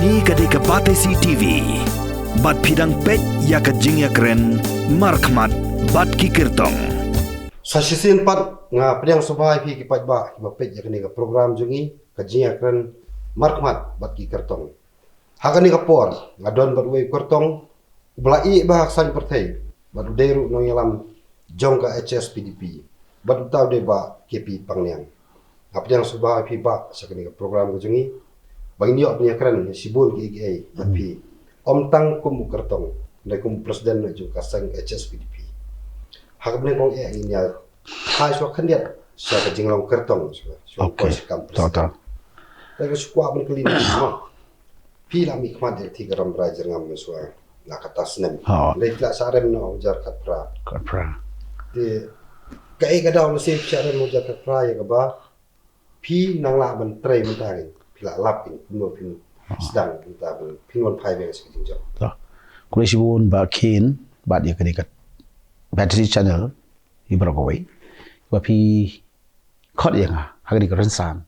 Ini kadai ke Batesi TV. Bat pidang pet ya ke jing ya keren. Markmat bat kikirtong. Sasisin pat nga pedang subay pi kipat ba pet ya kini ke program jungi ke jing ya keren. Markmat bat kikirtong. Hakani kapor ngadon bat wei kertong. Belai bahak san pertai. Bat uderu no yalam jong ka HSPDP. Bat utau de ba KP Pangliang. Apa yang subah pi ba sakini ke program jungi. Bagi niok punya keren sibul ke IGA tapi om tang kum kertong dari kum presiden nak juga sang HSPDP. Hak benar kong ini ya. Hai suak kandiat siapa jinglong kertong suak kos kampus. Tapi suku apa kelin semua. Pila mikmat yang tiga ram belajar ngam suai nak kata senem. Lepas sarem no ujar katpra. Di kai kadang nasib sarem ujar katpra ya kaba. Pi nang la menteri mentari. Pila lapin pin sedang kita pingon pai bang sekitar jam. Kulit sibun ba kin ba dia kedekat battery channel ibragoi. Wapi kot yang hari ke rensan.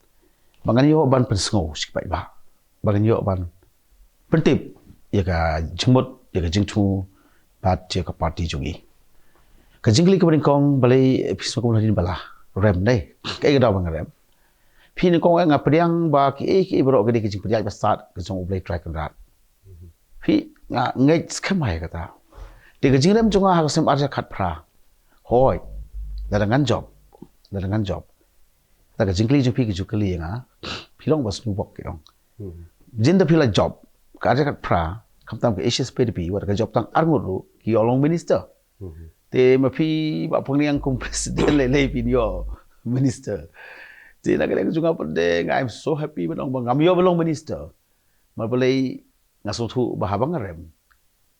Bangan yo ban pensengau sipai ba. Bangan yo ban pentip ya ka jengmut ya ka jengtu bat ya ka parti jungi. Ka jingli ke kong balai episode ko hadin bala rem dai. Kai ga bang rem. Pini kong nga pediang ba ki bro gede ki pediang ba start ke jong ublai track rat. Pi nga ngai skamai kata. Di ke jingrem jonga ha sem arja khat phra. Hoi. Dadangan job. Ta ke jingli jong pi ki jukali nga. Pilong ba snu bok ki ong. Jinda pila job. Ka arja khat phra. Kamtam ke HSPDP wa ka job tang armuru ki olong minister. Te ma pi ba pengliang kum presiden le pi yo minister. Jadi nak kena juga pendeng. I'm so happy benong bang. Kami yo belong minister. Malbalai ngasut hu bahabang rem.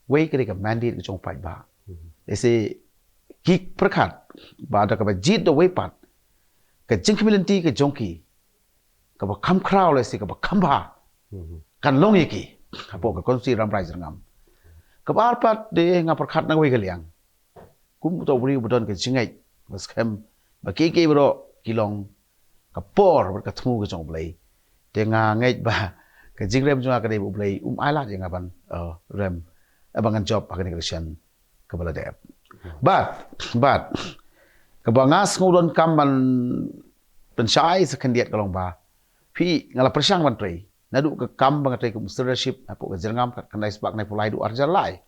Wei kena mandate ke jong pai ba. Ese kik perkat ba ada ka jit do wei pat. Ke jing community ke jongki. Ka ba kam crowd le se ka ba kamba. Kan long yeki. Apo ka konsi ram rai ngam. Ka ba pat de nga perkat na wei kaliang. Kum to bri budon ke jingai. Bas kem ba kiki bro kilong kapor berkatemu ke jong blai tengah ngait ba ke jingrem jong akade blai alat yang aban rem abangan job akan election ke baladep but ke bangas ngudon kamban pensyai sekendiat kalong ba pi ngala persang menteri nadu ke kam bangatei ke leadership apo ke jerngam kanai sebak nai pulai du arjar lai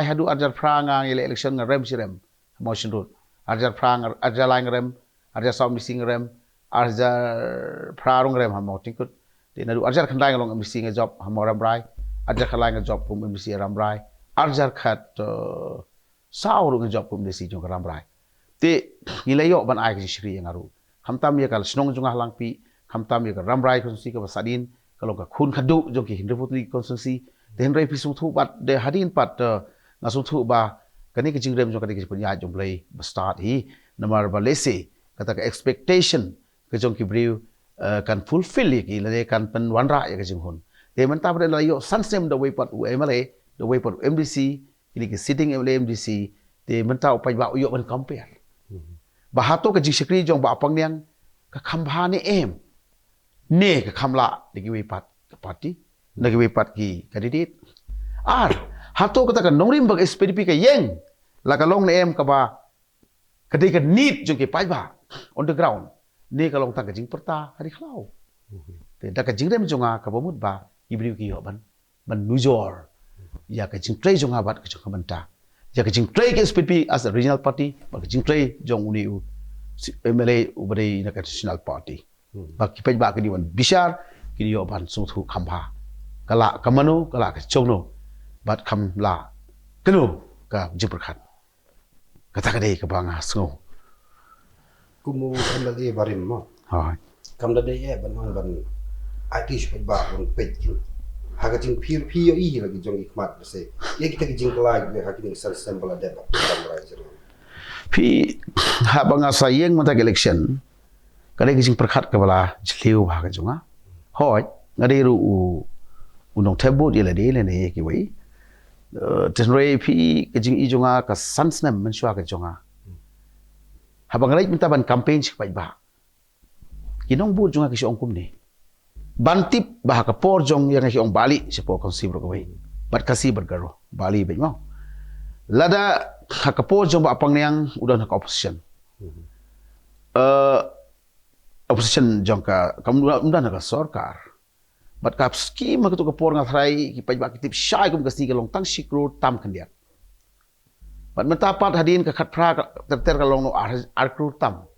hadu arjar prang ile election ngarem sirem motion road arjar prang arjar lai ngarem arjar sound missing ngarem arjar prarung rem hamau tingkut di nadu arjar khandai ngalong emisi nge job hamau ramrai arjar khalai nge job kum emisi ramrai arjar khat sauru nge job kum emisi jong ramrai te ngilayo ban ai ki shri ngaru hamtam ye kal snong jong halang pi hamtam ye ramrai konsi ka basadin kalau ka khun khadu jong ki hindreputri konsi te hendrai pi suthu bat de hadin pat ngasuthu ba kani ki jingrem jong kani ki punya jong play start hi namar ba lese kata ka expectation kejong kibriu kan fulfill ki lade kan pen wanra ya kejong hun te menta pada layo sansem the way pat UMLA the way pat MDC ini ki sitting MDC te menta upai ba uyo ban compare bahato ke jingsikri jong ba pangyang ka khambha ni em ne ka khamla de ki way pat ka party na ki way pat ki candidate ar hato kata ka nongrim bag SPDP ka yeng la ka long ne em ka ba kadai ka need jong ki pai ba on the ground ni kalau tak kajing perta hari klau. Tidak kajing dem jonga kabamut ba ibriu ki ban nujor. Ya kajing tray jonga bat kajing kamanta. Ya kajing tray ke SPP as a regional party, ba kajing tray jong uni MLA ubari na national party. Ba kipaj ba kini wan bishar kini yo ban sungthu khamba. Kala kamano kala ka chongno bat khamla kenu ka jiperkhat. Kata kadai ka banga sungo. Kumu MLA barim mo. Kam da dai ban ban atish pa ba on page. Haga jing pi lagi jong ikmat se. Ya kita jing kelai be hakin sel sembla de ba ramrai. Pi ha banga sayeng mata election. Kadai jing perkhat ka bala jliu ha ka jonga. Hoi ngadai ru unong tebut ile de le ne ki wei. Tenrei pi jing i jonga ka sansnem menshwa ka jonga. Habang lain minta ban campaign sipai ba. Kinong bu junga kisi ongkum ni. bantip bah kapor jong yang ki ong Bali sipo konsi bro kawai bat kasi bergaro Bali be mau lada kapor jong ba apang yang udah nak opposition opposition jong ka kamu udah nak sarkar bat kap scheme ka tu kapor ngatrai ki paj ba kitip syai kum kasi ka long tang sikro tam kandiat bat mentapat hadin ka khatra ter ka long no arkru tam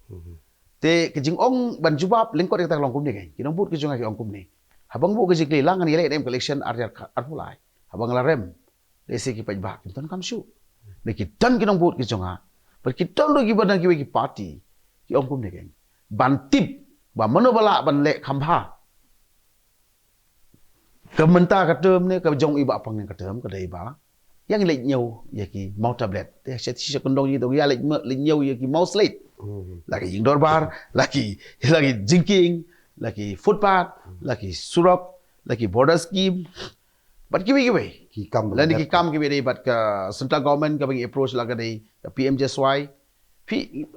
te kejing ong ban jubab lingkot kita long kum ni kai kinong but kejung ki ong kum ni habang bu kejik le lang ni le dem collection arpulai habang la rem lesi ki paj ba ton kam shu ne ki tan kinong but kejung ha per ki ton ro ki ban ki party ki ong kum ni kai ban tip ba mano bala ban le khamha kementa ka term ne ka jong iba pang ka term ka dei ba yang le nhau ya ki mau tablet te si kondong ni to ya le nhau ya ki mau slate lagi indoor bar, lagi drinking, lagi footpath, lagi surap, lagi border scheme. But kiwi. Lain ki kam kiwi dei but ka central government ka bagi approach laga dei ka PMJSY.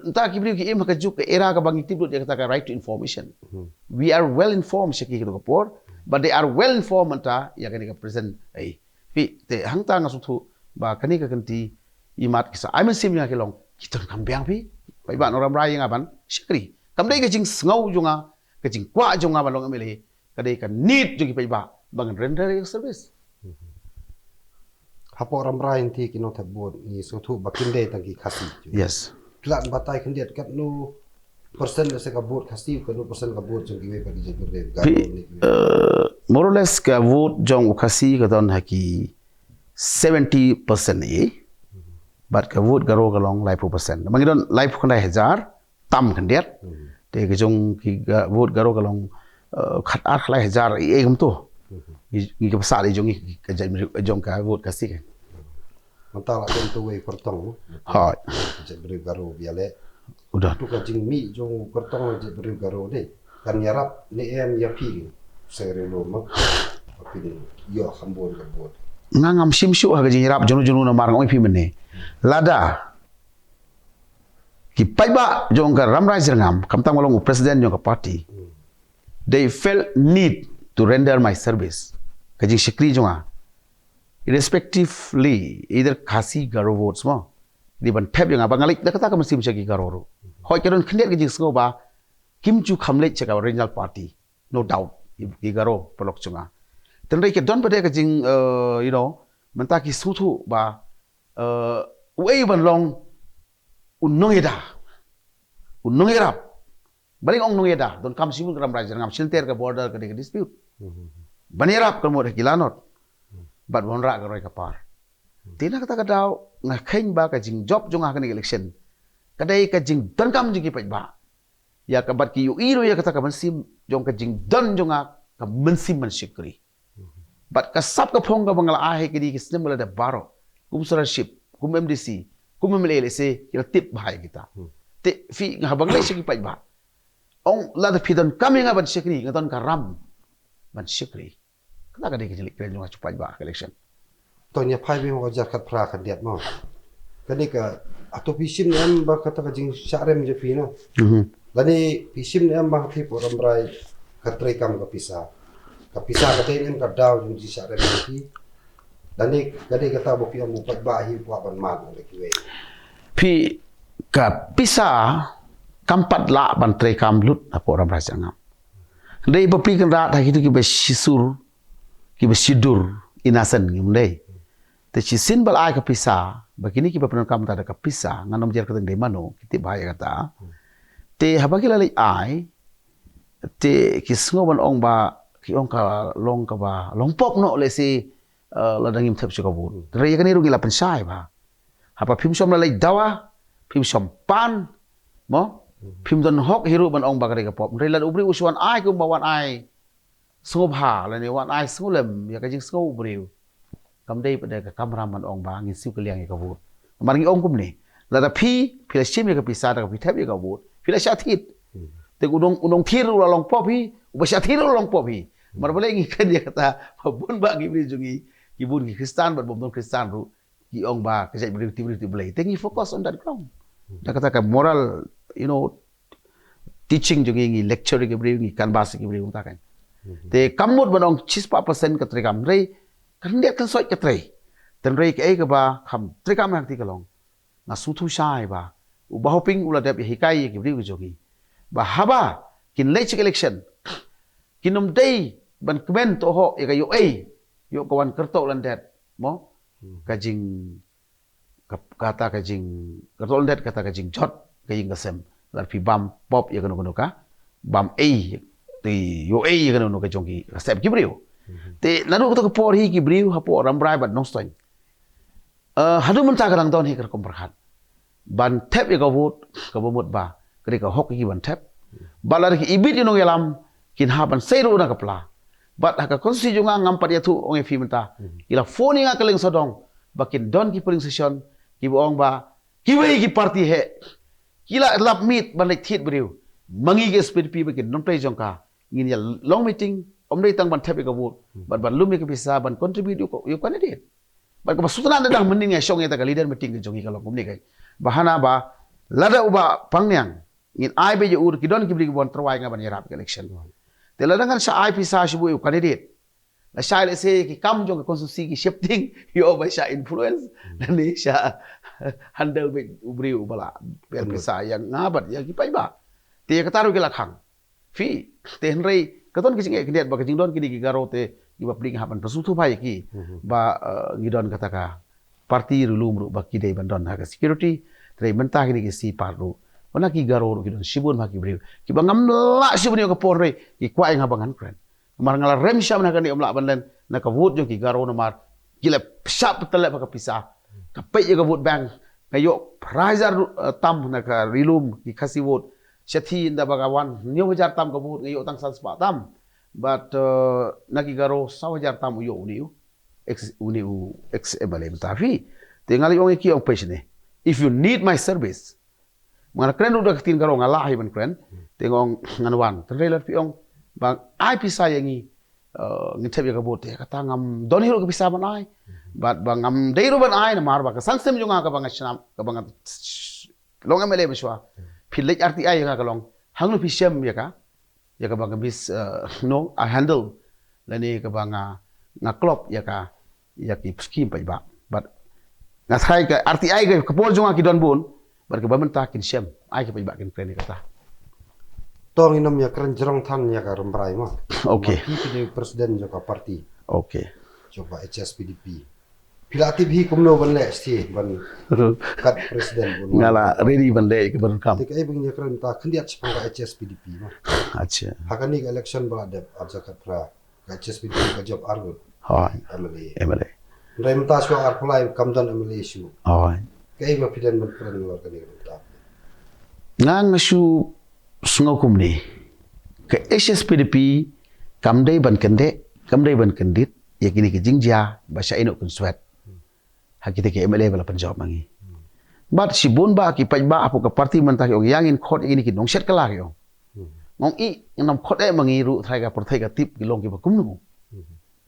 Entah kiwi ki im ka juk ka era ka bagi tibut dia kata ka right to information. We are well informed syaki ka kapor, but they are well informed anta ya ka ka present ai. Te hangta nga sutu ba kani ka kanti imat kisa. I'm sim ya kelong kita kambiang Pai ba orang rai yang aban syakri kam dei ka jing ngau junga ka jing kwa junga balong amele ka dei ka need jungi pai ba bang render service hapo ram rai ti kino thabot ni so thu bakin dei tang ki khasi yes klan batai khandiat kat nu persen se ka bot khasi ka nu persen ka bot jungi we pa di jeng ga ni more or less ka vote jong khasi ka don haki 70% ni but ka vote garo kalong live percent mangi don live khandai 1000 tam khandiat te ka jong ki vote garo kalong khat ar khlai 1000 e gam to ni ka sa le jong ka jong ka vote ka sik mantala don to we kortong ha je beri garo biale udah tu ka jing mi jong kortong je beri garo de kan yarap ni em ya pi sere lo ma apin yo khambon ka bot ngam simshu ha ga jing rap jonu na mar ngoi pi mene lada ki paiba jong ka ramrai jerngam kamtang malong president jong ka party they felt need to render my service kajing shikri jonga irrespectively either khasi garo votes mo di ban phep jonga bangalik da kata ka masim chaki garo ro hoi karon khnet kajing sngo ba kimchu khamle chaka regional party no doubt ki garo polok jonga tenrei ke don bade kajing menta ki suthu ba wei ban long unong erap balik ong nong eda don kam simun ram raja ngam silter ka border ka dispute bani erap ka mo kilanot bat bon ra ka roi ka par tina kata ka daw nga khain ba ka jing job jonga ka ni election kadai ka jing don kam jing ki ba ya ka bat ki yu iro ya kata ka mansim jong ka jing don jonga ka mansim man shikri bat ka sap ka phong ka bangala ahe ki di ki snembala da baro kumsaraship kum MDC kum MLC kira tip bahaya kita te fi ngabang lai syaki ba ong la da pidon kami ngaban syakri ngaton karam ban syakri kata ka dei kejelik keren jonga cupai ba election to nya phai bi mo jar khat phra khandiat mo kani ka ato pisim em ba kata ka jing syarem je fi no lani pisim em ba thi po ram rai khatre kam ka pisa ka te em ka daw jing ji syarem fi dani kadi kata bo pi am upat ba hi po ban man le ki we pi ka pisa kampat la ban tre kam lut apo ram rasa ngam dei bapi kan ra ta kitu ki besisur ki besidur inasan ngim dei te chisin bal ai ka pisa bagini ki bapan kam ta ka pisa nganom jer ka dei mano kiti bahaya kata te habagi la ai te kisngo ban ong ba ki ong ka ba long pok no le si ladangim thep chuka bu re yakani rugi la pensai ba hapa phim som la lai dawa phim som pan mo phim don hok hiru ban ong ba ka pop re lan ubri uswan ai kum bawan ai sobha la ne wan ai sulem ya ka jing sko ubri kam dei pada ka kamera man ong ba ngin siu ka liang ka bu mar ngi ong kum ne la da phi la shim ya ka pisa da ka phi thep ya ka bu phi la shathit te unong thiru la long pop hi uba shathiru long pop hi mar bale ngi kan dia kata bun ba ngi bri jungi kibun ki Kristan bat bom Kristan ru ki ong ba ka jai bri beli tengi focus on that ground da kata ka moral teaching jungi ngi lecture ki bri ngi kan bas ki bri ta kan Te kamut banong 6% ka trikam rei kan liat kan soi ka trei. Ten rei ke ka ba kham trikam hak ti kalong. Na sutu sai ba. U ba hoping ula dep hikai ki bri jogi. Ba haba kin lech election. Kinom dei ban kmen to ho ya yo yo kawan kerto lan det mo kajing kata kajing kerto lan det kata kajing jot kajing kasem lar pi bam pop ya kono ka bam ti yo ya kono ka jongi kasem kibriu te nanu to por hi kibriu hapo rambrai bat nong stoin hadu mun ta kadang don hi ker komperhat ban tep ya ka vot ba kri ka hok ki ban tep balar ki ibit yo ngelam kin haban seiru na kapla bat haka konstitusi junga ngampat ya tu ong fi menta ila phone nga keleng sodong bakin don ki polling session ki boong ba ki wei ki party he kila lap meet ban lek thit briu mangi ke SPDP bakin non play jongka ngin ya long meeting om dei tang ban thep ka vote ban lumi ke bisa ban contribute yo candidate ban ka sutana dang mending ya shong ya ta leader meeting ke jongi kalong kumni kai bahana ba lada uba pangyang ngin ai be ur ki don ki bri bon terwai nga ban yarap election te ladangan sa ai pisa sibu yu candidate la sha le se ki kam jong konstitusi ki shifting yo ba sha influence ni sha handle be ubri ubala per pisa yang ngabat ya ki pai ba te ka taru ki lakhang fi te henrei katon ki singe kidiat ba kijing don ki di garo te ki ba pling hapan pasutu pai ki ba ngidon kata ka parti rulum ru ba ki dei bandon ha security tre mentah ki si paru Wana ki garo ki don sibun ma ki briu ki bangam la sibun yo ka porre ki kwai nga bangan kren mar ngala rem syam na kan ni omla banlen na ka vote jo ki garo na mar gila sap tele pa ka pisa ka pe yo ka vote bang kayo prizar tam na ka rilum ki khasi vote sethi inda bagawan 9000 tam ka vote ngayo tang san spa tam but na ki garo 1000 tam yo uniu ex MLA mtafi tingali ong ki ong pesne if you need my service Mga kren udah ketin karo ngalahi ban kren tengong nganwan trailer piong bang ai pisa yangi ngitep ya kabut ya kata ngam doni ro bisa ban ai bat bang ngam dei ro ban ai na mar ba ka sangsem junga ka bang snam ka bang long MLA beswa philek RTI ya ka long hanglu pisem ya ka bang bis no a handle lani ka bang ngaklop ya ki scheme pa ba but ngasai ka RTI ka kapol junga ki don bun Berkebaman takin siam, ai ke bakin kren kata. Tong inam ya keren jerong tan ya ka rembrai mah. Okey. Ini presiden joka parti. Okey. Coba HSPDP. Bila tibi kumno ban le sti ban kat presiden bun. Ngala ready ban le ke ban kam. Tik ai bingnya keren ta kendiat sepang ka HSPDP mah. Acha. Hakan ni election bala dep abza kat pra ka HSPDP ka job argut. Hai. MLA. Rem ta swa ar pulai kamdan MLA issue. Hai. Kay mapilian man keren luar kan ni ta. Ngang su sungau kumni. Ke HSPDP kamdai ban kendit ya kini ke jingja basya ino kun swet. Hakite ke MLA bala penjawab mangi. Bat si bon ba ki paj ba apu ke parti mentah ong yangin khot ini ki dong set kala yo. Ngong i nam khot e mangi ru thai ka perthai ka tip ki long ki ba kumnu.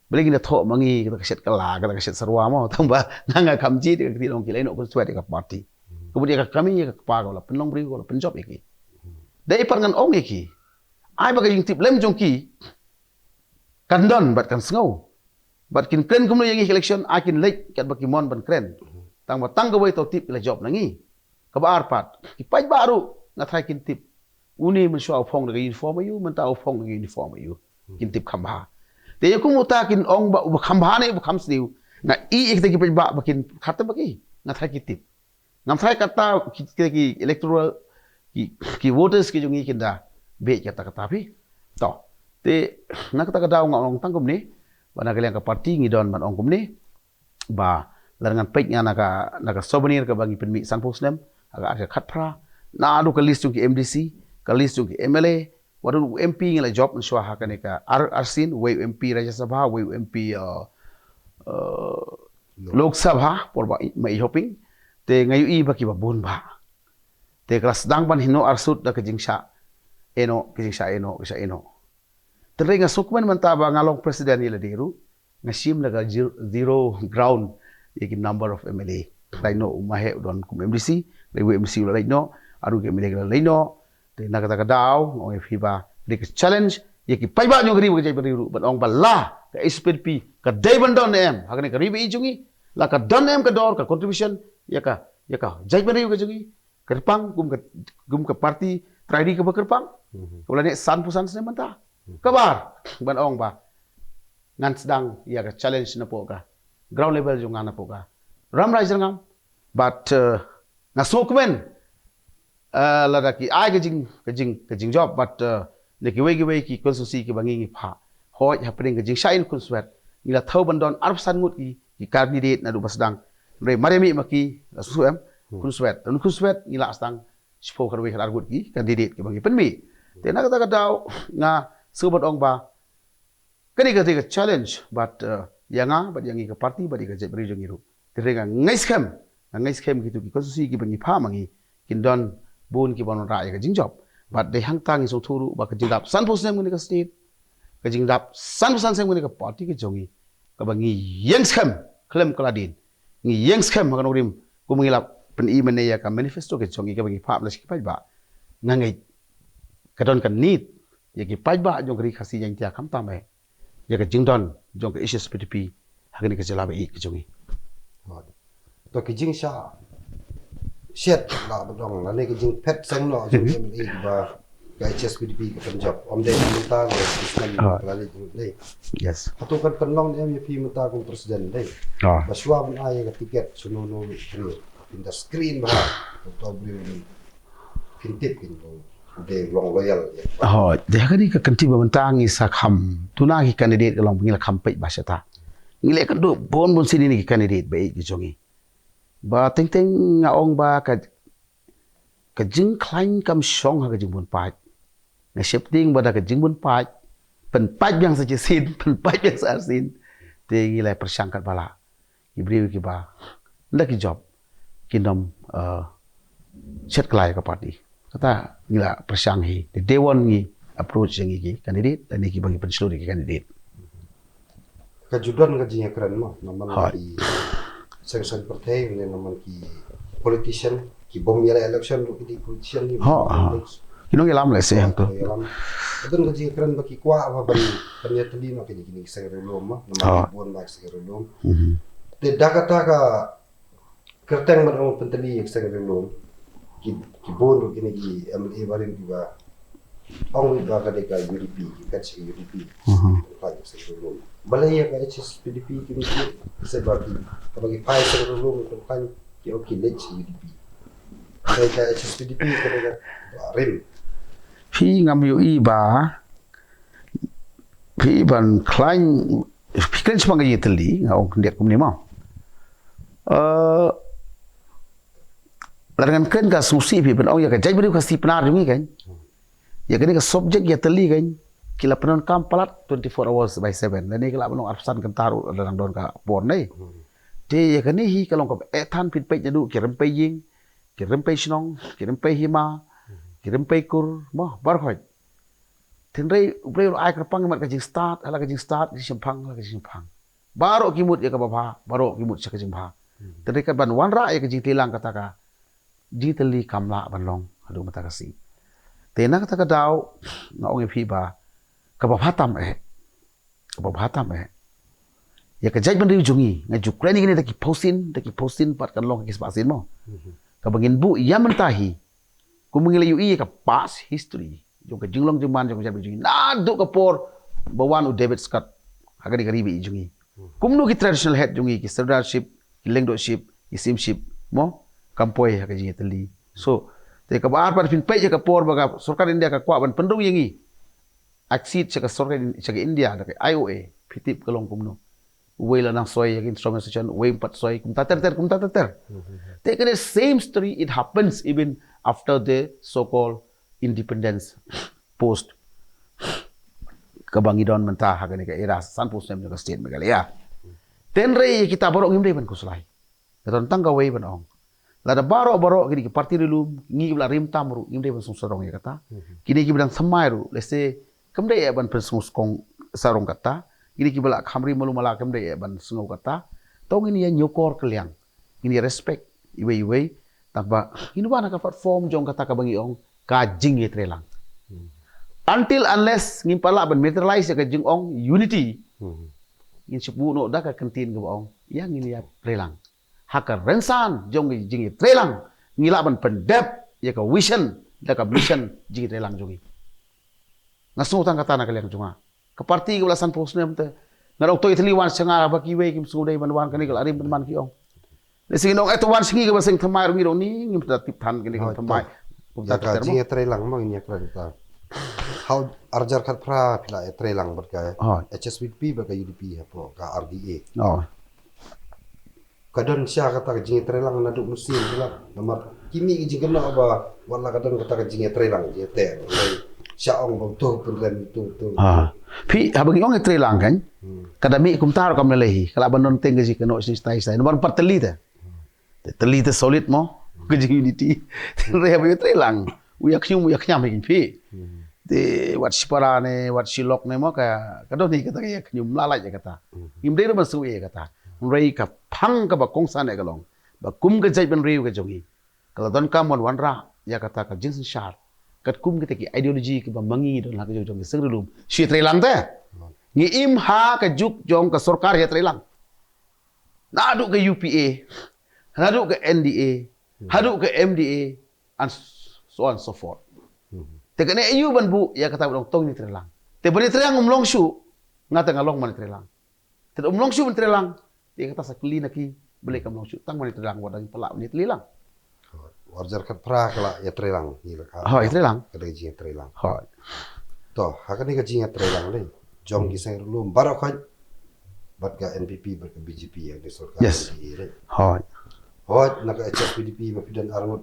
Beli kita thok mangi kita keset kala kita keset sarwa mau tambah nganga kamji kita ti long ki lain kun swet ka parti. Kemudian kami ya kepa kala penlong beri kala penjob iki. Dai parangan ong iki. Ai ba yung tip lem jong ki kandon bat kan sngau. Bat kin kren kumno yang election akin lek kat baki mon ban kren. Tang batang gawai to tip ila job nangi. Kabar pat. Ipaj baru ngathai kin tip. Uni men shwa phong daga uniform ayu men ta phong daga uniform ayu. Kin tip khamba. Te yakum uta kin ong ba khamba ne ba khams diu. Na i ek te ki paj ba bakin khatam baki ngathai kin tip. Ngathai kata ki electoral ki voters ki jungi kinda be kata pi. To. Te nak kata daw ngong tangkum ni bana kalian ka parti ngidon man ongkum ni ba larangan pek nya naka souvenir ka bagi penmi san posnem aga khatpra na adu ka list ki MDC ka list ki MLA wadu MP ngala job nshwa hakane ka arsin we MP Rajya Sabha we MP Lok Sabha porba mai hoping te ngayu i baki ba bun ba te kelas dang ban hino arsut da kejingsha eno kisha eno Terus nga sukman man taba ngalong presiden nila diru ngasim naga zero ground yakin number of MLA laino umahe don kum MDC lewe MDC laino aru ke MLA laino te naga daw ngong fiba dik challenge ya ki pai ba nyong ribu ke jai beriru ban ong bala ka SPDP ka dai ban don em hagani ka ribi ijungi la ka don em ka dor ka contribution ya ka jai beriru ke jungi kerpang gum ka parti tradi ka kerpang kula ne san pusan se manta kabar ban ong ba ngan sedang ya ka challenge na po ka ground level jung na po ka ram rai jangam but na sokmen la ki ai ka jing job but ne ki wei ki konsusi ki bangi ngi pha hoi happening ka jing shain kun swet ni la thau ban don arab san ngut ki candidate na du basdang re maremi maki la su em kun swet ni la stang spo kan wei kan argut ki candidate ki bangi penmi te na kata daw nga subat ong ba kani ka challenge but yanga but yangi ka party but ka jebri jong iru te nga ngai scam gitu ki konsusi ki bangi pha mangi kin don bun ki bon ra ka jing job but they hang tang so thuru ba ka jingdap san pos nem ka state ka jingdap san sem ka party ki jongi ka bangi yang scam klem kaladin ngi yang scam ka norim ku mengilap pen I mene ya ka manifesto ki jongi ka bangi phap la ki ba ngai ka don ka need ya ki ba jong ri khasi yang tia kham ta me ya ka jingdon jong ka SPDP hagani ka jala ba I ki jongi to ki jing sha Siat lah bedong, lalu kerja pet sang lo, jadi MLA juga guys SPDP ke Punjab, Om Dek minta lo, Islam lalu jadi, yes, atau kan penong MUP minta ke presiden deh, basua pun ayah ke tiket, sunono beri, pindah screen berapa, atau beri kintip gitu, deh long loyal. Oh, dia kan ni kekanti bementang isakam, tuna ki kandidat kalau pengilak kampai bahasa ta, ngilek kan tu bon sini ni kandidat baik dijongi. Ba ting ngaong ba ka jing klain kam song ha ka jing bun pai na shifting ba da ka jing bun pai pen pai yang sa sin pen pai yang sa sin te ngilai persangkat bala ibri ki ba nda ki job kinom chat klai ka party kata ngila persang hi de dewan ngi approach yang ki candidate dan ki bagi penseluruh ki candidate Kejudan ka jing keren mah naman di Section partai ni naman ki politician ki bom yala election ro ki politician ni kinong ilam le se hang to adon ka jing keren baki kwa apa bani panya tali no kini segera lom ma naman bon ma segera lom te dakata ka kerteng man pentali segera lom ki bon ro kini ki MLA barin juga ong ba ka de ka UDP ki ka si UDP ka segera lom balaya ka HSPDP kini ki sebab bagi pai segera lom itu kan ki oki lech UDP saya ka HSPDP ka de rim phi ngam yu I ba phi ban klain phi kan semang ye teli ngau kendiat kum ni mau larangan kan ka susi phi ban ong ya ka jai beri ka si penar jungi kan ya kan ka subject ya teli kan kila penon kam palat 24 hours by 7 dan ni kala banong arsan kan taru larang don ka pon nei te ya kan hi kalong ka ethan pit pe jadu kirim pe ying kirim pe snong kirim pe hima kirim pe kur mo bar khoi tin rei ubrei ai ka pang mat ka jing start ala ka jing start di simpang la ka jing simpang baro kimut ya ka baba baro kimut sa ka jing bha tin rei ka ban wan ra ya ka jing tilang kata ka ji teli kamla ban long adu mata ka si te na kata ka daw na ong phi ba ka ba hatam ya ka jaj ban riu jungi nga Ukraine ni taki postin pat kan long ki spasin mo ka bangin bu ya mentahi ku mengilai ui ka past history jong ka jinglong jingman jong jab jungi na du ka por bawan u David Scott agari garibi jungi kumnu ki traditional head jungi ki sardarship ki lengdoship ki simship mo kampoi ha ka jingi teli so te ka bar par fin pe ka por baga sarkar India ka kwa ban pendung yangi aksit sa sarkar sa India da IOA pitip kalong kumno way la nang soy yak instrument station way pat soy kum tater take the same story it happens even after the so called independence post kabangidon menta hagani ka era san post nem ka state megalaya tenre kita borok ngimre ban kuslai katon tangga way ban ong la da baro kini ki parti rilum ngi bla rim tamru ngimre ban sung sorong ya kata kini ki bidang samairu lese kamde ya ban persung kong sarong kata ini kibala khamri malu mala kamde ban sungu kata tong ini ya nyokor keliang ini respect iwe takba ini bana ka platform jong kata ka bangi ong ka jing ye trelang until unless ngimpala ban materialize ka jing ong unity ngin sepu no da ka kentin ka ong yang ngin ya trelang hakar rensan jong jing trelang ngila ban pendep ya ka vision da ka mission jing trelang jongi ngasu tang kata na kaliang junga ka parti ka belasan pos nem te ngarok to itliwan sanga ba ki we kim sudai manwan kani kal arim man ki ong le sing nong eto wan singi ka basing thamai ro ni ngim ta tip than kini ka thamai ya ka jing trelang mo ngin ya kran ta how arjar khat pra pila trelang berka HSPP berka UDP hapo ka RDA kadon sia kata jing trelang na duk musim pula nomor kimi jing kena ba wala kadon kata jing trelang je te sia ong bang tu pun tu pi habang ong trelang kan kadami kum tar kam lehi kala banon teng ji keno si stai nomor pateli te solid mo ke jing unity re habang trelang uyak nyam hin pi de wat sipara ne wat silok ne mo ka kadon ni kata ya nyum lalai ya kata imde ro basu ye kata rei ka phang ka ba kongsan ne galong ba kum ka jai ban riu ka jongi kala don ka mon wan ra ya kata ka jing shar kat kum ki ki ideology ki ba mangi don la ka jong sing rum shi trelang te ni im ha ka juk jong ka sarkar ya trelang na du ka UPA na du ka NDA hadu ka MDA and so on so forth te kene ayu ban bu ya kata dong tong ni trelang te bani trelang umlong shu ngata ngalong man trelang te umlong shu man trelang dia kata sakli naki beli kam long shu tang man trelang wadang pelak ni trelang warjar kat pra kala ya trelang ni la ka trelang kada jing trelang ha to hakani ka jing trelang le jong ki sang lum barak khat bat ka NPP bat ka BJP ya di sarkar yes ha nak HSPDP mapidan arngot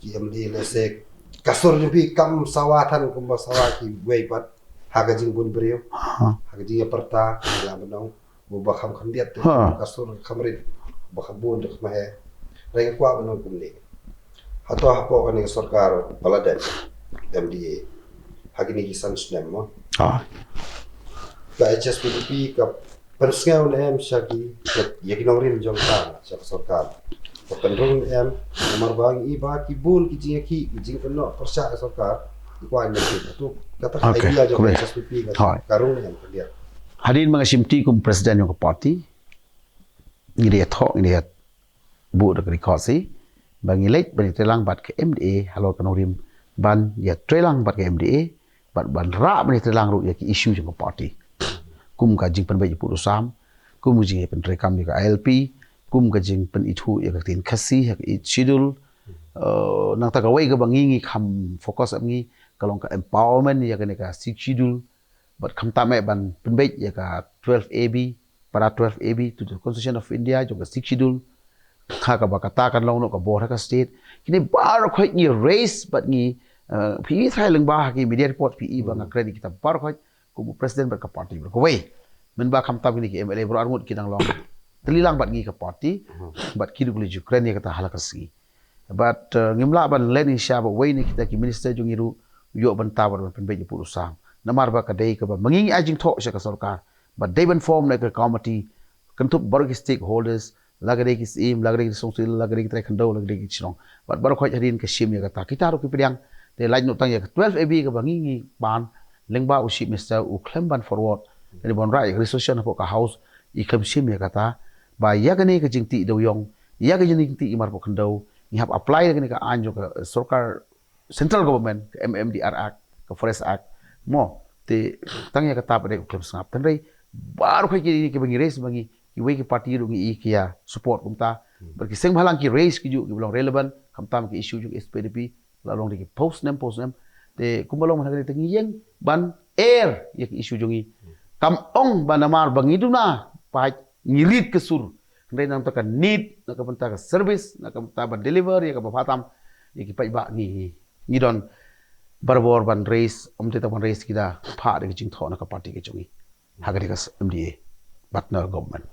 KMD lesek kasur ni kam sawatan kumba sawaki weipat haga jing bun beriu haga jing perta la menong buba kham khandiat kasur khamrit bakhabun dak mahe rega kwa menong kumni hato hapo kani sarkar baladan MDA hagi ni kisan snem mo ka HSPDP ka persngau em shaki yakinong rin jong ta sa sarkar penrung em nomor bang iba kibul kijing kijing kena persa sarkar kuan itu kata idea jo SPP karung yang dia hadin mga simti kum presiden yung parti ngiri thok ngiri bu dak rekosi bang ilait ban trelang bat ke MDA halo kanorim ban ya trelang bat ke MDA bat ban ra ban trelang ru ya ki issue yung parti kum ka jing pen bai pu sam kum jing pen rekam ka LP kum ka jing pen itu ya ka tin khasi ya it schedule nang ta ka wei ka bangi kham focus amngi kalong ka empowerment ya ka ne ka schedule but kham ta me ban pen bai ya ka 12 AB para 12 AB to the Constitution of India jo ka schedule kha ka ba ka ta kan long no ka bor ka state kini bar khoi ni race but ni pi thai leng ba ki media report pi ba nga credit kita bar khoi kum president ber ka party ber ko wei men ba kham ta ni ki MLA bro armut ki dang long telilang bat ngi ka party bat kidu kuli Ukraine ya kata halakasi but ngimla ban len insya ba way ni kita ki minister jungiru yo ban tawar ban penbe pu usam namar ba ka dei ka ba mangingi ajing tho sha ka sarkar but they ban form like a committee kantup borg stakeholders lagare ki sim lagare ki songsil lagare ki trekhando lagare ki chong but bar khoi hadin ka shim ya kata kita ro ki pidyang te lain no tang ya 12 AB ka bangingi ban lengba ushi minister u klemban forward ni bon rai resolution po ka house i klem shim ya kata ba ya gani ka jingti do yong ya ga jingti imar po khando ni have apply gani ka anjo ka sarkar central government ka MMDR act ka forest act mo te tang ya ka ta pare klem sangap tan rei bar khoi ki bangi race bangi ki we ki party ru ngi kia support kumta bar ki seng bhalang ki race ki ju ki belong relevant kam tam ki issue ju SPDP la long ki post nem te kumbalong man gani tangi yeng ban air ya ki issue jungi kam ong banamar bangi duna pa ngirit kesur ndai nang taka need nak ka service nak ka deliver ya ka batam ya ki ba ni don barbor ban race te ta ban race kida pha de jing tho na ka party ke chungi hagari ka MDA partner government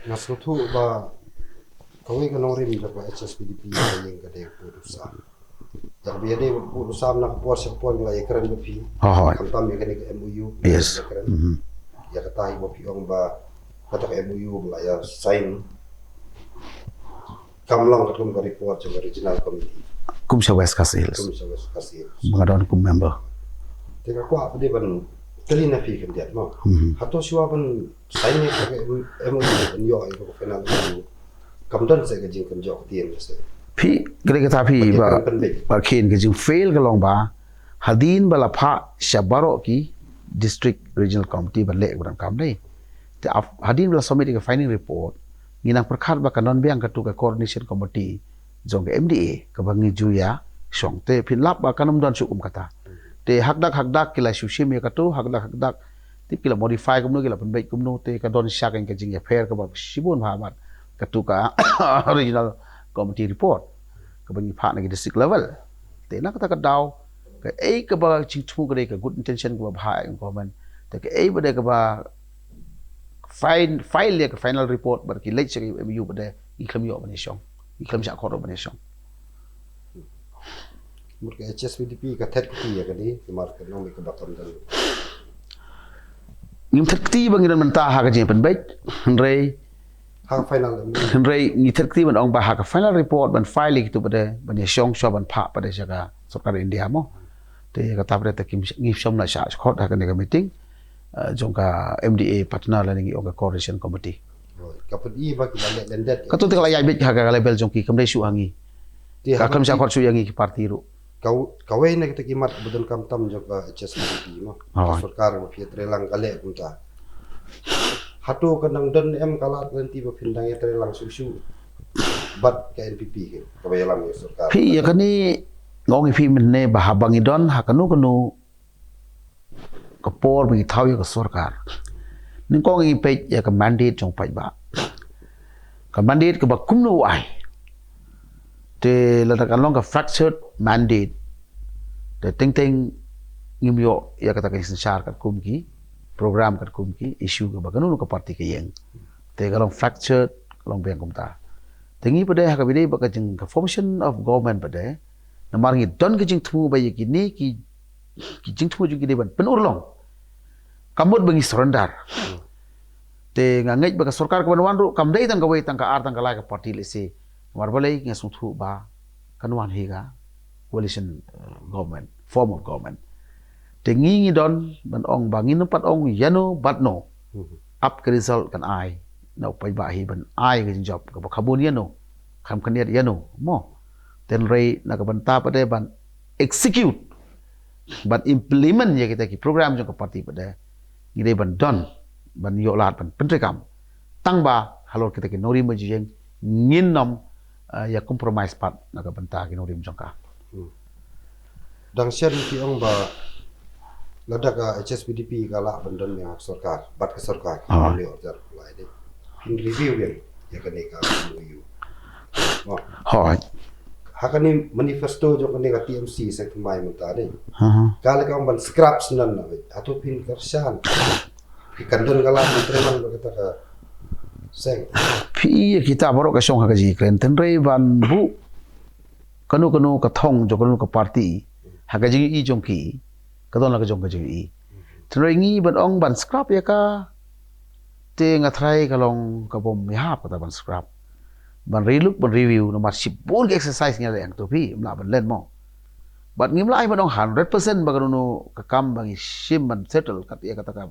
nasutu ba kawai ka nori mi ka HSPDP yang ka de purusa jak biya de purusa na ko por sa por la ekran bi kam tam ya ka MOU yes ya ka tai bo pi ong ba kata MOU lah ya sign kamlang kum ka report sa original committee kum sa west kasih kum sa west kasih mga don kum member Teka ko apa dia ban kali na fi kan dia mo. Hato siwa ban sai ne ka emo ban yo ai ko final ni. Kam don se ka jing kan jo tien se. พี่ก็เลยก็ท่าพี่ว่าว่าเคนก็จึง fail ก็ลองบ่าหาดินบลาพะชะบารอกี district regional committee บันเละบันกำได้แต่หาดินบลา submit กับ finding report งี้นังประคาดว่ากันนอนเบียงกับตัวกับ coordination committee จงกับ MDA กับบังงี้จุยาสองแต่พินลับว่ากันนำดอนสุกุมกตาแต่ฮักดักกิลาชูชิมีกับตัวฮักดักที่กิลา modify กุมโนกิลาเป็นใบกุมโนแต่กับดอนชักกันกับจริงกับ fair กับแบบชิบุนพาบัดกับตัวกับ original committee report ก็เป็นผ่านใน district level แต่นักตะกัดดาวก็ก็บ่จริงทุกก็ได้ก็ good intention ก็บ่พายก็มันแต่ก็บ่ได้ก็บ่ file เลยก็ final report บ่ก็ late ก็อยู่บ่ได้อีคลำอยู่บ่ได้ช่องอีคลำจะขอรบ่ได้ช่อง มุดกับ HSPDP กับ TED ที่กันนี่มาร์กน้องมีกับบัตรดันยิ่งทักที่บางอย่างมันตาหากจะเป็นเบ็ดเรย์ hang final Henry ni terkti ban ong bahag final report ban file gitu pada ban yong sho ban pha pada jaga sarkar India mo te kata pada takim ngi som na sha khot ha kan meeting jongka MDA partner la ngi ong coordination committee kapun I ba ki le lendet ka tu te kala yai bit ha ka level jongki kamdai su angi ka kam sha khot su yangi ki parti ru kawai na kita kimat budon kam tam jongka HSPDP mo sarkar mo fi trelang kale punta hatu kanang don kalat nanti berpindah ya terlang susu bat ke NPP ke kabayalam ya sarkar pi ya kani ngong pi menne bahabang idon hakanu kanu kapor bi thau ya ka sarkar ning ko ngi pe ya ka mandate jong pai ba ka mandate ka ba kumnu ai te la ta kan long ka fractured mandate te ting ngim yo ya ka ta ka sar ka kum ki program kat kum ki issue ka baganu ka parti ka yang te kalong fractured kalong beng kum ta tengi pada ha ka bidai ba ka jing ka formation of government pada na marngi don ka jing thu ba ki ni ki jing thu ju ki deban pen urlong kamut bangi surrender te ngangai ba ka sarkar ka banwan ru kam dei tang ka wei tang ka ar tang ka lai ka parti le se war balai nge sung thu ba kanwan hi ga coalition government form of government tengi don ban ong bangin pat ong yano batno up ke result kan ai no pai ba hi ban ai ke job ka khabun yano kham khaniat yano mo ten rei na ka ban ta pa de ban execute ban implement ye kita ki program jong ka parti pa de ni de ban don ban yo lat ban pentrekam tang ba halor kita ki nori ma jeng ngin nom ya compromise pat na ka ban ta ki nori jong ka dang sian ki ong ba lada ka HSPDP kala bandon yang sarkar bat ke sarkar ni order lai de in review ya kan ka review hoi hakani manifesto jo kan ka TMC sa tumai mata de kala ka ban scrap sunan na atau pin kersan kandon kala mentreman kata ka seng pi kita baru ka song ha ka ji kren ten rei ban bu kanu ka thong jo kanu ka parti ha ka ji I jong ki kadon la ka jong ka ji I tenrei ngi ban ong ban scrap ya ka te nga thrai ka long ka bom ya hap ka ban scrap ban relook ban review no mat sipun ke exercise nya yang to pi mla ban len mo bat ngim lai ban ong 100% ba kanu ka kam bang sim ban settle kat ya kata ka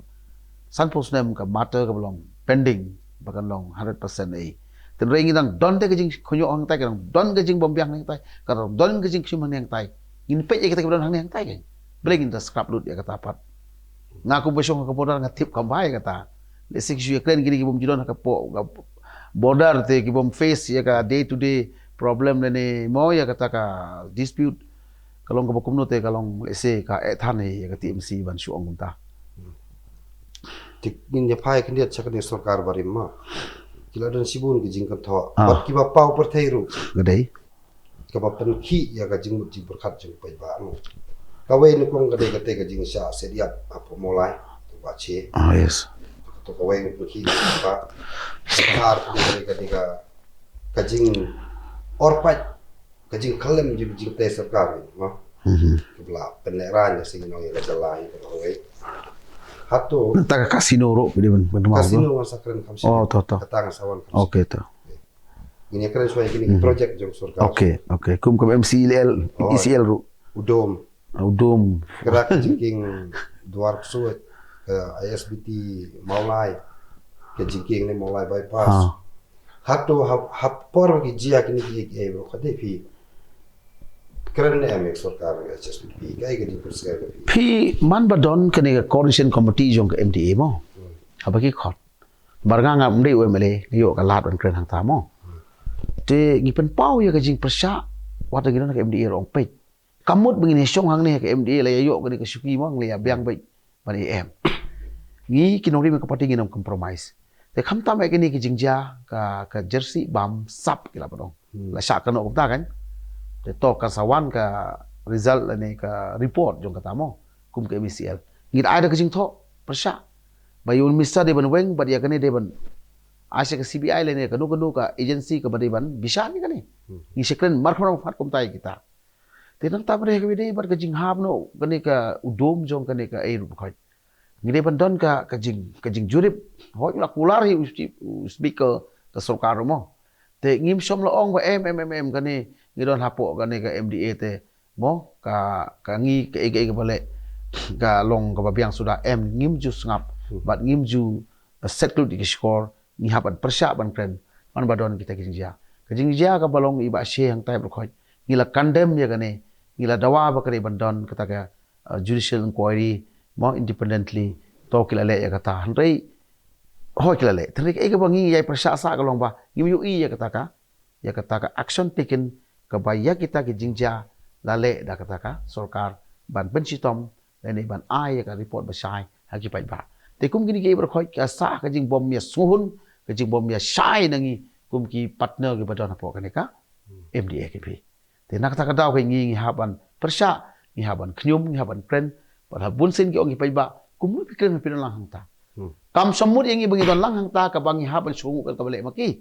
san pos nem ka matter ka long pending ba kan long 100% ai tenrei ngi dang don te ka jing khonyo ang tai ka don ka jing bom biang nang tai ka don ka jing sim nang tai ngin pe ya kita ka don hang nang tai ka bring the scrap loot ya kata pat ngaku besok ka border ngatip ka bai kata le sik ju kren gini ki bom jidon ka po border te ki bom face ya ka day to day problem ne mo ya kata ka dispute kalong ka bokum no te kalong le se ka ethan ya ka TMC ban su ong ta tik nin ya pai kan dia chakne sarkar barim ma kila dan sibun ki jing kan tho bat ki ba pau per theiru gadai ka ba pen ki ya ka jing mut jing berkat jing pai ba no kawai ni kong ka de ka te ka jing sha sediap apa mulai tu ba che yes to kawai ni ki ba har ni ka jing orpat ka jing kalem jing te sarkar ma kebla peneran ya sing no ya jalai ka kawai hatu ta casino ro pidi ban mau kasino masa keren kamsi oh to katang sawan okay to ini keren suai gini project jong sarkar okay kum kam MCL ECL ru udom Udum. Gerak jingking Dwarf Suit ke ISBT Maulai ke jingking ni Maulai bypass. Hatu hapor ki jia kini ki bro khade phi keren ne sarkar ga HSBP kai ga di perskar ga Phi man badon kene coordination committee jong ke MDA mo. Abaki khot. Barga ngam dei UMLA yo ka lat on kren hang ta mo. Te gipen pau ya ka jing persya wata gidan ke MDA rong pe. Kamut begini syong hang ni ke MDA la yo ka ni ke syuki mo le ya biang bai ban AM. Ngi kinong ri ka parti nginom compromise. Te kham ta mai ke ni ke jingja ka jersey bam sap kila padong. La sya ka no ta kan. Te to ka sawan ka result ni ka report jong kata mo kum ke MCL. Ngi ada ke jing tho persya. Bayun mista de ban weng bad ya kane de ban Asia ke CBI lene kanu ka agency ke bade ban bisa ni kane ni sekren markham fat kom tai kita tenang ta bare ke bide bar ke jing hab no kane ka udom jong kane ka air khoi ni de ban don ka jing jurip hoi la kular hi speaker ka sarkar mo te ngim som lo ong ba MMM kane ni don hapo kane ka MDA te mo ka ngi ke ege bale ka long ka babiang sudah ngim ju ngap bat ngim ju set di score ni haban persya ban kren man badon kita kijinja ka balong iba she hang tai berkhoi ngila condemn ya gane ngila dawa ba kare bandon kata ka judicial inquiry mo independently to kila le ya kata hanrei hoi kila le thri ke ga bangi ya persya sa ka long ba ngim yu i ya kata ka action taken ka ba ya kita kijinja lale da kata ka sarkar ban benchitom lene ban ai ya ka report ba sai haki pai ba te kum gini ke berkhoi ka sa ka jing bom ya suhun ka jing bom ya shai nangi kum ki partner ke badon apo kane ka MDA ke pi te nak ta ka daw ke ngi haban persya ngi haban knyum ngi haban kren pada bunsin ki ongi pai ba kum pi kren pi lang hang ta kam samut yang ngi bangi don lang hang ta ka bangi haban sungu ka bale maki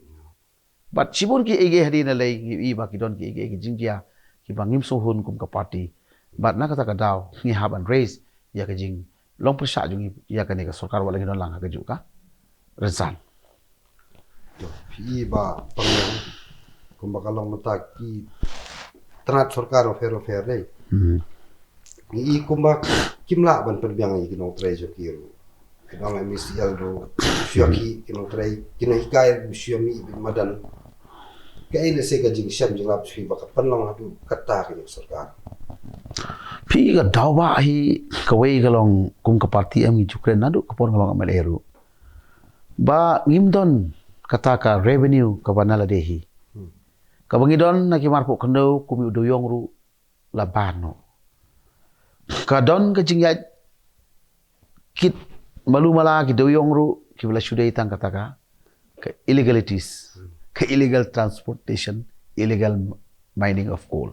bat sibun ki ege hari na lei ngi ba ki don ki ege ki jingja ki bangim suhun kum ka party bat nak ta ka daw ngi haban raise ya ka jing long persya jungi ya kane ka sarkar wala ngi don lang ka juga rezan phi ba pangyang kumbakalong mataki tanat sarkar ofero nei ni kumbak kimla ban perbiang i kinong trejo kiru kinong MCL do syaki kinong trei kinong hikai syami madan kai le se ka jing syam jing lap phi ba ka panlong adu kata kinong sarkar Pi ka dawa hi kawai galong kung ka parti am Ukraine nadu kapon galong amal eru. Ba ngimdon kata ka revenue ka banala dehi. Ka bangidon na ki marpo kando kumi udoyong ru labano. Ka don ka jingyat kit malu mala ki doyong ru ki bala shudai tang kata ka illegalities, ka illegal transportation, illegal mining of coal.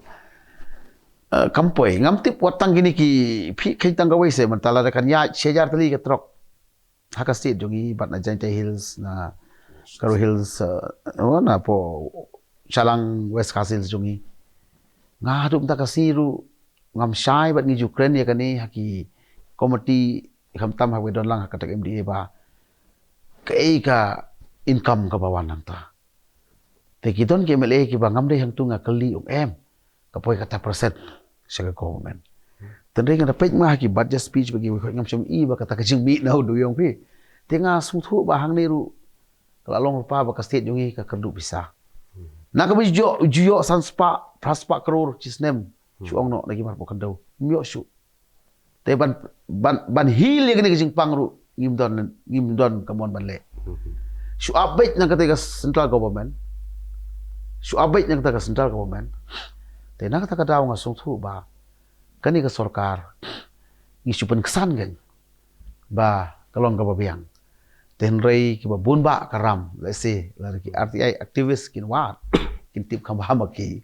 Kampoi ngam tip watang gini ki phi khai tang gawai se mantala kan ya sejar tali ka trok haka state jongi bat na Jainta Hills na Karo Hills na po Chalang West Castles jongi nga dum ta kasiru ngam shai bat ngi Ukraine ya kani haki committee kham tam ha don lang haka tak MDA ba kai ka income ka bawan nang ta te kidon ke MLA ki bangam de hang tunga kali kapoi kata persen sa government. Tandai nga dapat mah ki budget speech bagi ngam syam i ba kata kajing mi na do yong pi. Tenga suthu ba hang niru kalalong pa ba ka state yongi ka kerdu bisa. Na ka juyo sanspa praspa crore chisnem chuong no lagi mar po kandau. Myo shu. Te ban hil yang ni kajing pangru ngimdon kamon banle. Shu update nang kata central government. Shu update nang kata central government. Te nak ta kadaw nga sungthu ba kani ka sarkar ngisupan kesan gan ba kalong ka babiang tenrei ki ba bunba karam lesi lari ki RTI activist kin wat kin tip kam hamaki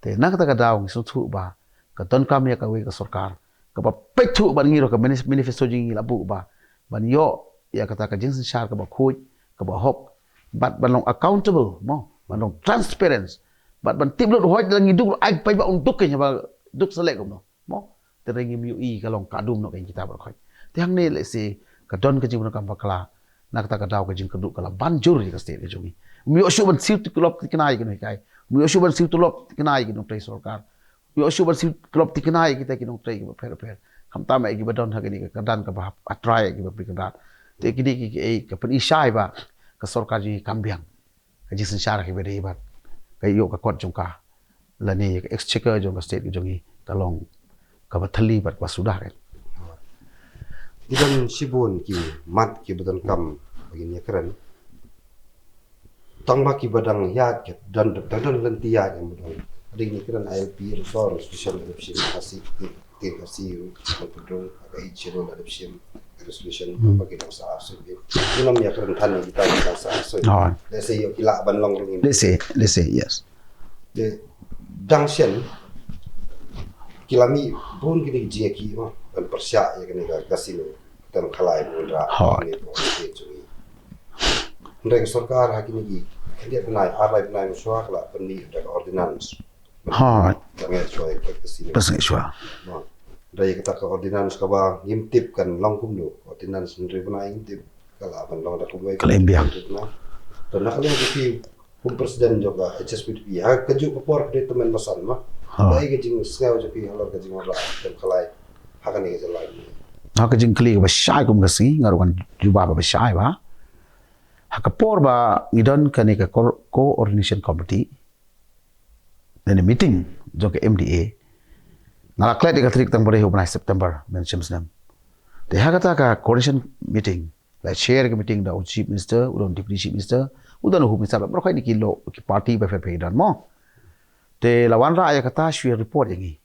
te nak ta kadaw nga sungthu ba ka ton kam ya ka we ka sarkar ka ba pethu ban ngiro ka manifesto jing labu ba ban yo ya kata ka jinsin shar ka ba khuj ka ba hok bat ban long accountable mo ban long transparency bat ban tip lut hoi lang ngiduk ai pai ba untuk ke ba duk selek kom no mo terengi miu i kalong kadum no kan kita berkhoi tiang ne le se ka don ka jing kam bakla nak ta ka daw ka jing keduk kala banjur ka state ka jongi miu shu ban siu tu lop kinai kan kai miu shu ban siu tu lop kinai kan pre sarkar yo suban si klop tikenai kita kinong trai ki per kam ta mai ki badon ha ni ka dan ka ba atrai ki ba pikan te kini ki ka pen isai ba ka sarkar ji kambiang ka ji sanchar ki bede ba ka yo ka kot jong ka la ni exchequer jong ka state ki jongi ka long ka ba thali ba ka sudah kan Idan sibun ki mat ki badan kam begini keren. Tang ki badang yat ki dan lenti yat yang badang. Ada ini keren ILP resor special adoption kasih kasih pedung agak hijau adoption resolution bagi bangsa asal. Ini namanya keren tan kita bangsa asal. Lese yo kila ban long ini. Lese yes. De junction kilami bun kini jia ki kan persyak ya kini kasino dan kalai bundra ini boleh curi. Mereka sarkar hakini ki dia benai arai benai musuh lah penih dari ordinance. Jangan cuai kasino. Pasal iswa. Dari kita ke ordinance kaba ngimtip kan langkum do ordinance menteri benai ngimtip kalau ban long dak kuai Kelembiang. Dan nak lihat di presiden juga HSPDP ha keju kepor de teman masan mah. Dai kejing sengau jadi halor kejing ora dan kalai hakani ke lain. Haka jing kli ba shai kum gasi ngaruan juba ba shai ba haka por ba ngidon kani ka coordination committee then meeting jo ke MDA ngalaklet ka trik tang bare hubnai September men chimsnam te haka ta ka coordination meeting la share ke meeting da chief minister udon deputy chief minister udon hu minister ba khoi ni ki lo ki party ba fe dan mo te lawan ra ya kata share report yangi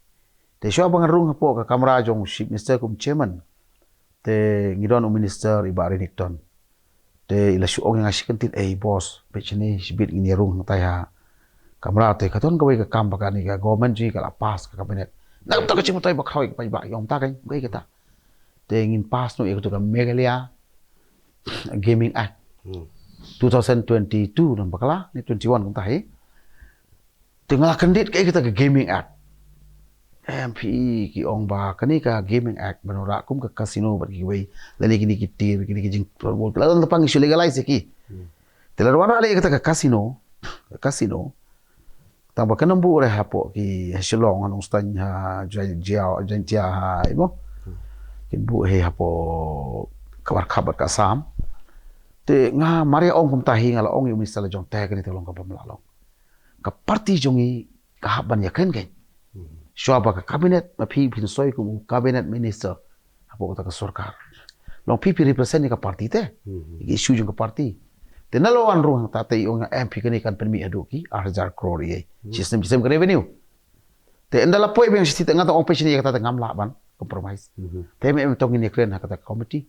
te sho bang rung po ka kamera jong chief minister kum chairman te ngidon minister iba Renington te ila shu ong ngasih kentit boss pechini sibit ini rung taya kamera te katon gawe ka kam bakani ka government ji ka pas ka kabinet nak ta ka chimu tai ba khoi pa ba yong ta kai gai kata te ngin pas no ikut ka Megalia Gaming Act 2022 nam bakala ni 21 kum tahi te ngala kendit kai kita ka Gaming Act MPE ki ong ba kani ka Gaming Act banora kum ka casino ba ki wei lani kini kitir kini ki jing bol la la pang isu legalize ki telar wana le ka casino tang ba kanam bu re hapo ki shilong anong stan ha jia ha imo kin bu he hapo kabar khabar ka sam te nga mari ong kum tahi ngala ong yu misala jong te kani te long ka pamlalong ka party jongi ka haban ya kan kai Syaba ka kabinet mapi pinsoi ku kabinet minister apo kata ka sarkar long pipi represent ni ka parti te isu jung ka parti te nalawan ruang tatay yung MP kani kan permi aduki 8,000 crore ye sistem ka revenue te endala poi bang sita ngata ong pechini kata ngam laban compromise te me tong ini kren kata committee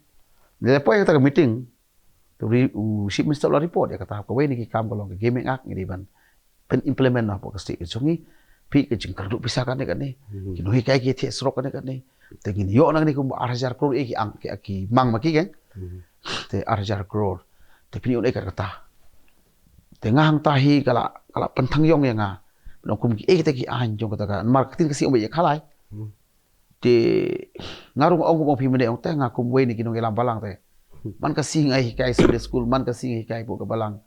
le poi kata meeting to chief minister la report ya kata ko we ni ki kam ko long Gaming Act ni ban pen implement na po ka state jungi pi ke jing kardu bisa kan ni kinoi kai ki the srok kan ni te gini yo nang ni kum 8,000 crore ki ang ki mang maki kan te 8,000 crore te pini on kata te ngang tahi kala pentang yong yang nga nong kum ki te ki an jong kata kan marketing kasi umbe khalai te ngarung ong pi mene ong te nga kum we ni kinong elam balang te man kasi ngai kai school man kasi ngai kai po ka balang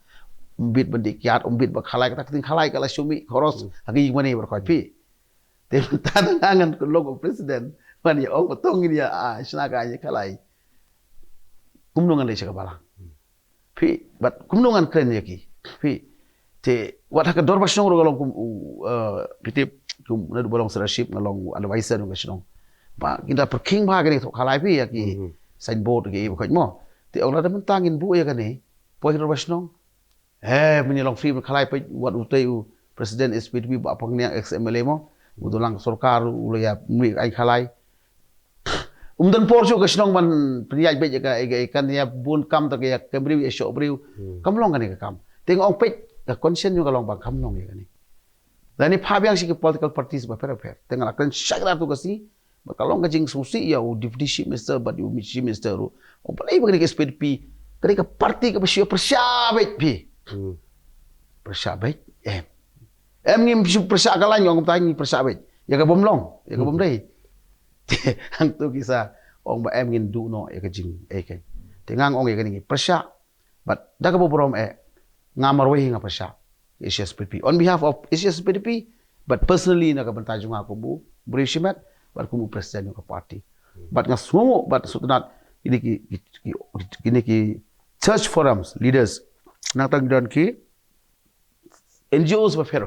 umbit bendik kiat umbit bak khalai kata ting khalai kala syumi khoros agi mani berkhoi pi te tanangan ko logo presiden man ya ong potong ini ya isna ka ya khalai kumnungan le ka bala pi bat kumnungan kren ya ki pi te wat ka dor basong ro galong kum pitip kum na bolong seraship ngalong advisor ng kasong ba kita perking ba gani to khalai pi ya ki signboard ki ko mo te ong na tangin bu ya kani poi dor basong menyelong free khalai pe wat utai presiden SPDP ba pangnia XMLA mo udulang sarkar ulaya mi ai khalai dan porsu ka sinong man priyaj be ka kan ya bun kam ta ya kemri ya sho briu kam long kan ka kam ting ong pe ka consent yung kalong ba kam long ya kan dani phabyang si political parties ba fer ting la kan shagrar tu kasi ba kalong ka jing susi ya u deputy chief minister ba di chief minister ru ong palai ba ni SPDP kani ka parti ka ba siya persabet pi persabet ngim persa kalan yung tayong persabet ya ka bomlong ya ka bomdai ang tu kisah ong ba ngin du no ya ka jing kan tingang ong ya kani persa but daga bo brom ngamarwe nga persa SPDP on behalf of SPDP But personally nak bentar junga aku bu berishimat bat aku presiden ke parti. Bat ngas semua bat sutunat ini ki church forums leaders nang tang dan ki NGOs ba fair.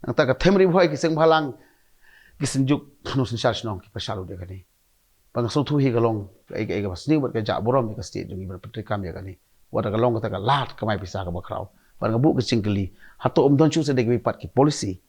Nang tang ka themri bhoi ki seng bhalang ki senjuk nusin charge nong ki pasalu de kani. Bang so thu hi galong ai bas ni bat ka ja borom ka state jungi ber patrikam ya kani. Wada galong ka lat kamai pisa ka bakrau. Bang bu ke singkeli hato don chu se de ki pat ki policy.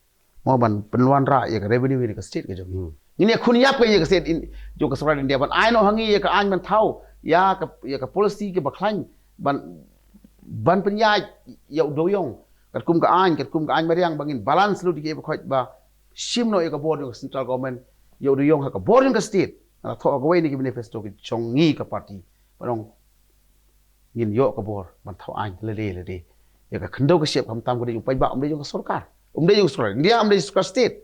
Mau ban penluan ra ya ka revenue ni ka state ka jungi. Ini kun yap ka ya ka state in jo ka Sarawak India ban ai no hangi ya ka an ban thau ya ka policy ke baklan ban penyai ya doyong kat kum ka an mariang bangin balance lu di ke khoi ba sim no ya ka board central government ya doyong ha ka board ka state na tho ka wei ni ki manifesto ki chongi ka party barong ngin yo ka board ban thau an le de ya ka khndo ka shep kam tam ko de pai ba de ka sarkar de yung sarkar dia de ka state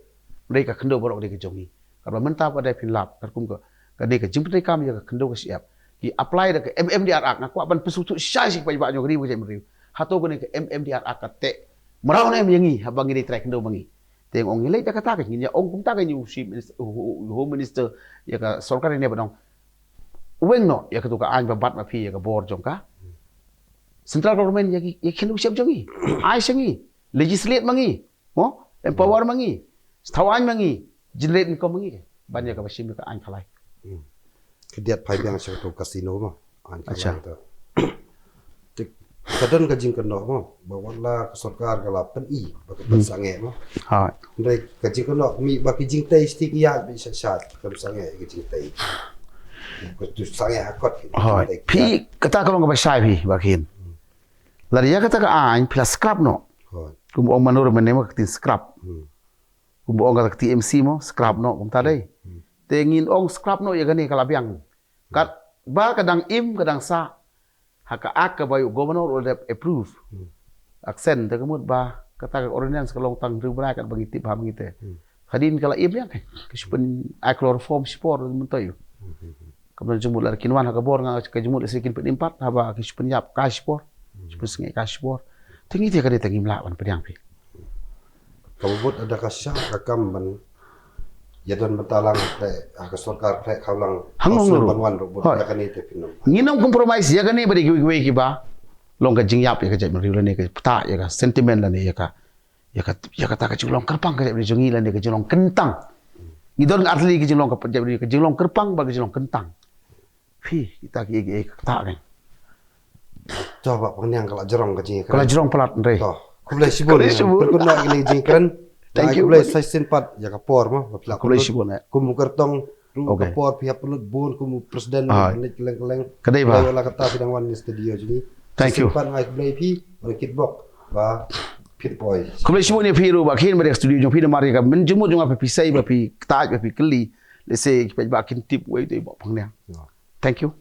de ka khndo borok de ka chongi ka mentah pada pinlap kat kum ka de ka jimpai kam ya ka khndo ka shep ki apply de ke MMDR Act nak ban pesutu syai sik pai ba nyok ri bujai meriu hato ko ne ke MMDR Act te marau ne mengi habang ini track ndo mengi teng ong ile ta kata ke nya ong kum ta ke new chief home minister ya ka sarkar ne badong weng no ya ka tu ka an ba bat ma phi ya ka board jong ka central government ya ki khinu siap jongi ai sengi legislate mangi mo empower mangi stawan mangi generate income mangi ban ya ka basim ka an khalai Kediat pai yang saya tu kasino mah, ancaman tu. Kadang kajing kena mah, bawa lah sarkar kalau peni, bagi pensangai mah. Hai. Mereka kajing kena mi bagi jing tay stick ya bisa sat, kalau sangai kajing tay. Tu sangai akot. Hai. Pi kata kalau nggak bisa pi bakin. Lari ya kata ke an plus scrap no. Hai. Kumbu ong manur menema ketin scrap. Kumbu ong kata TMC mo scrap no kum tadai. Tengin ong scrap no ya gani kalabiang. Kat ba kadang kadang sa haka ak bayu governor will approve. Aksen te kemut ba kata ordinance kalong tang rubra kat bagi tip ha mangite. Hadin kala yang ke supen chloroform spor mentoy. Kemudian jumut lar kinwan haka bor nga ke jumut sikin penimpat haba ke supen yap ka spor. Supen sengai ka spor. Tengi dia kade tengi mlawan pedang pi. Kamu buat ada kasih rakam ban ya don bentalang ke sarkar kaulang hangung banwan robot akan itu pinam. Nginam compromise ya kan ni bari gue ki ba long ka jingyap ya ka jai mari la ni ka ta ya ka sentiment la ni ya ka ta ka julong kerpang ka jai jongi la ni ka julong kentang. Ngidon atli ki julong ka jai ka julong kerpang ba ka julong kentang. Fi kita ki ta kan. Coba pengyang kalau jerong ka jing. Kalau jerong pelat ndre. Toh, kulai sibul. Berguna ini jingkran. Thank you. Kulai saya simpat ya kapor mah. Kulai sibul na. Kumu kertong kapor pihak pelut bun kumu presiden nek keleng-keleng. Kadai ba. Wala kata sidang wan studio jadi. Thank you. Simpat ngai kulai pi oleh kitbok ba pit boy. Kulai sibul ni firu ba khin bari studio jong fi mari ka menjumut jong apa pisai ba pi taj ba pi keli. Let's say ki ba kin tip wei tu ba phang ne. Thank you.